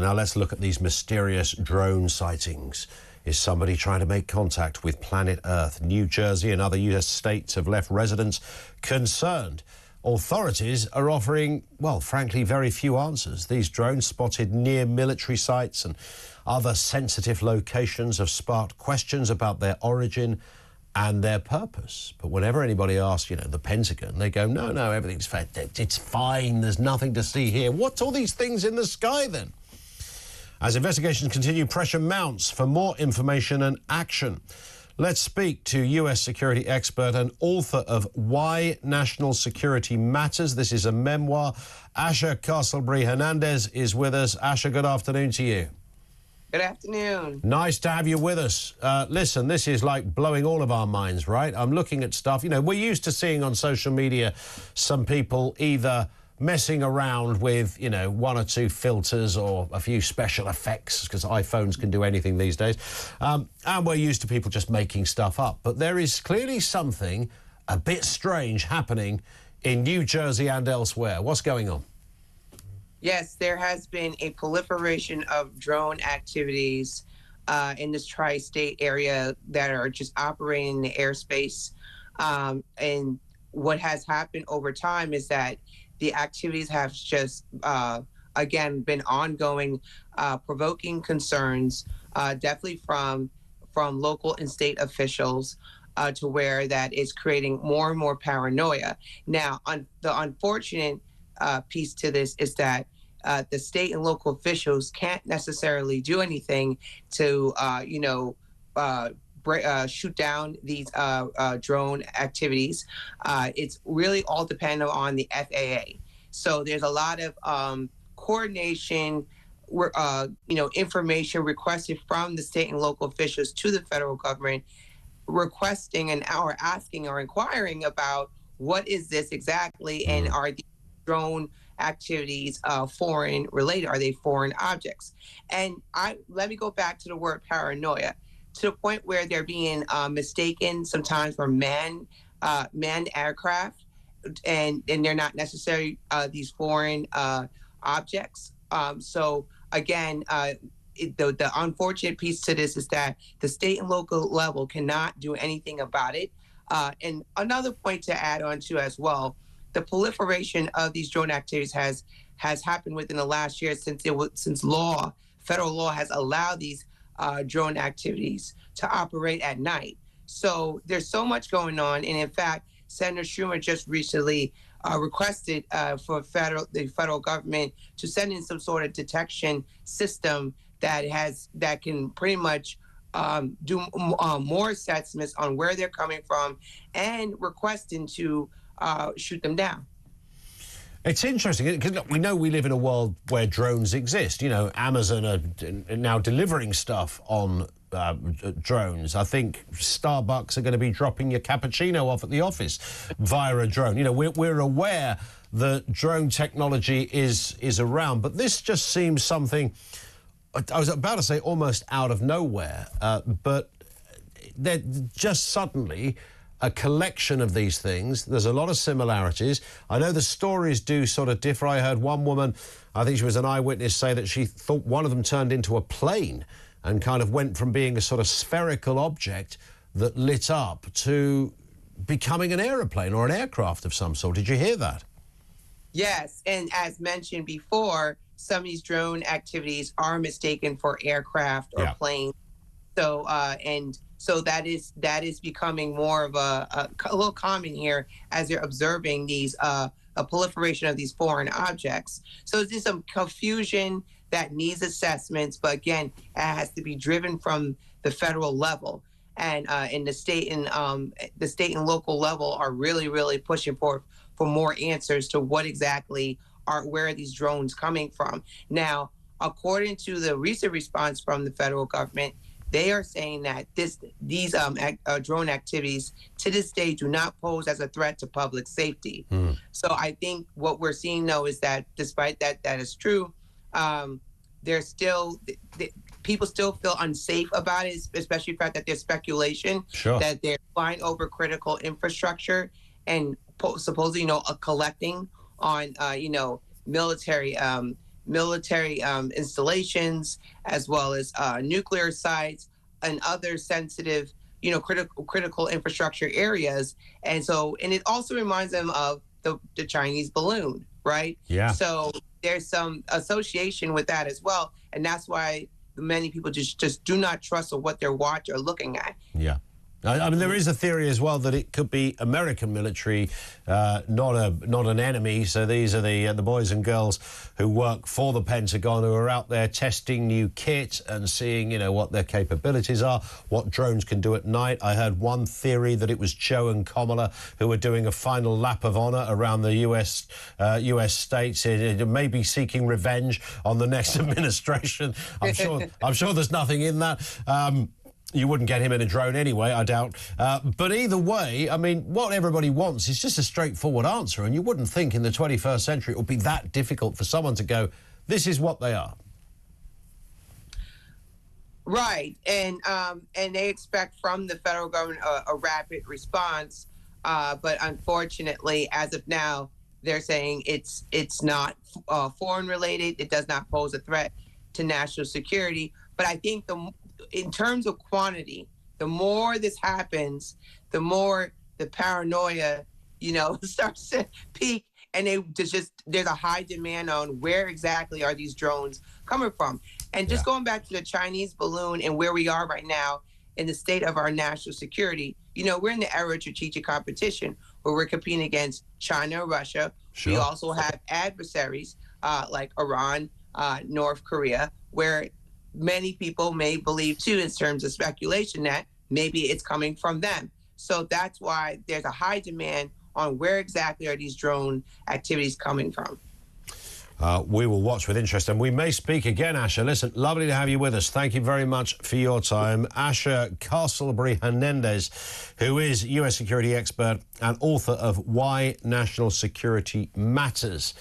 now let's look at these mysterious drone sightings. Is somebody trying to make contact with planet Earth? New Jersey and other US states have left residents concerned. Authorities are offering, well, frankly, very few answers. These drones spotted near military sites and other sensitive locations have sparked questions about their origin and their purpose. But whenever anybody asks, the Pentagon, they go, no, everything's fine. It's fine. There's nothing to see here. What's all these things in the sky then? As investigations continue, pressure mounts for more information and action. Let's speak to US security expert and author of Why National Security Matters. This is a memoir. Asha Castleberry-Hernandez is with us. Asha, good afternoon to you. Good afternoon. Nice to have you with us. Listen, this is like blowing all of our minds, right? I'm looking at stuff. We're used to seeing on social media some people either messing around with, one or two filters or a few special effects, because iPhones can do anything these days. And we're used to people just making stuff up. But there is clearly something a bit strange happening in New Jersey and elsewhere. What's going on? Yes, there has been a proliferation of drone activities in this tri-state area that are just operating in the airspace. And what has happened over time is that the activities have just, again, been ongoing, provoking concerns, definitely from local and state officials, to where that is creating more and more paranoia. Now, the unfortunate piece to this is that the state and local officials can't necessarily do anything to, shoot down these drone activities. It's really all dependent on the FAA. So there's a lot of coordination, information requested from the state and local officials to the federal government, requesting or asking or inquiring about what is this exactly, and are these drone activities foreign related? Are they foreign objects? And let me go back to the word paranoia, to the point where they're being mistaken sometimes for manned aircraft, and they're not necessarily these foreign objects. So again, the unfortunate piece to this is that the state and local level cannot do anything about it. And another point to add on to as well, the proliferation of these drone activities has happened within the last year since federal law has allowed these drone activities to operate at night. So there's so much going on, and in fact, Senator Schumer just recently requested for the federal government to send in some sort of detection system that can pretty much do more assessments on where they're coming from, and requesting to shoot them down. It's interesting, because we know we live in a world where drones exist. Amazon are now delivering stuff on drones. I think Starbucks are going to be dropping your cappuccino off at the office via a drone. We're aware that drone technology is around, but this just seems something, I was about to say almost out of nowhere, but they're just suddenly a collection of these things. There's a lot of similarities. I know the stories do sort of differ. I heard one woman, I think she was an eyewitness, say that she thought one of them turned into a plane and kind of went from being a sort of spherical object that lit up to becoming an aeroplane or an aircraft of some sort. Did you hear that? Yes, and as mentioned before, some of these drone activities are mistaken for aircraft or planes. So, so that is becoming more of a little common here as you're observing these a proliferation of these foreign objects. So there's just some confusion that needs assessments, but again, it has to be driven from the federal level, and in the state and local level are really pushing for more answers to what exactly where are these drones coming from. Now, according to the recent response from the federal government, they are saying that these drone activities to this day do not pose as a threat to public safety. So I think what we're seeing, though, is that despite that is true, there's still people still feel unsafe about it, especially the fact that there's speculation that they're flying over critical infrastructure and supposedly collecting on military military installations, as well as nuclear sites and other sensitive, critical infrastructure areas. And it also reminds them of the Chinese balloon, right? Yeah. So there's some association with that as well, and that's why many people just do not trust what they're watching or looking at. Yeah. I mean, there is a theory as well that it could be American military, not an enemy. So these are the boys and girls who work for the Pentagon, who are out there testing new kit and seeing, what their capabilities are, what drones can do at night. I heard one theory that it was Joe and Kamala who were doing a final lap of honour around the U.S. states, maybe seeking revenge on the next administration. I'm sure there's nothing in that. You wouldn't get him in a drone anyway, I doubt. But either way, I mean, what everybody wants is just a straightforward answer. And you wouldn't think in the 21st century it would be that difficult for someone to go, this is what they are. Right. And they expect from the federal government a rapid response. But unfortunately, as of now, they're saying it's not foreign related. It does not pose a threat to national security. But I think in terms of quantity, the more this happens, the more the paranoia, starts to peak, and there's a high demand on where exactly are these drones coming from. And just going back to the Chinese balloon and where we are right now in the state of our national security, we're in the era of strategic competition where we're competing against China and Russia. Sure. We also have adversaries like Iran, North Korea, where many people may believe, too, in terms of speculation, that maybe it's coming from them. So that's why there's a high demand on where exactly are these drone activities coming from. We will watch with interest, and we may speak again, Asha. Listen, lovely to have you with us. Thank you very much for your time. Asha Castleberry-Hernandez, who is US security expert and author of Why National Security Matters.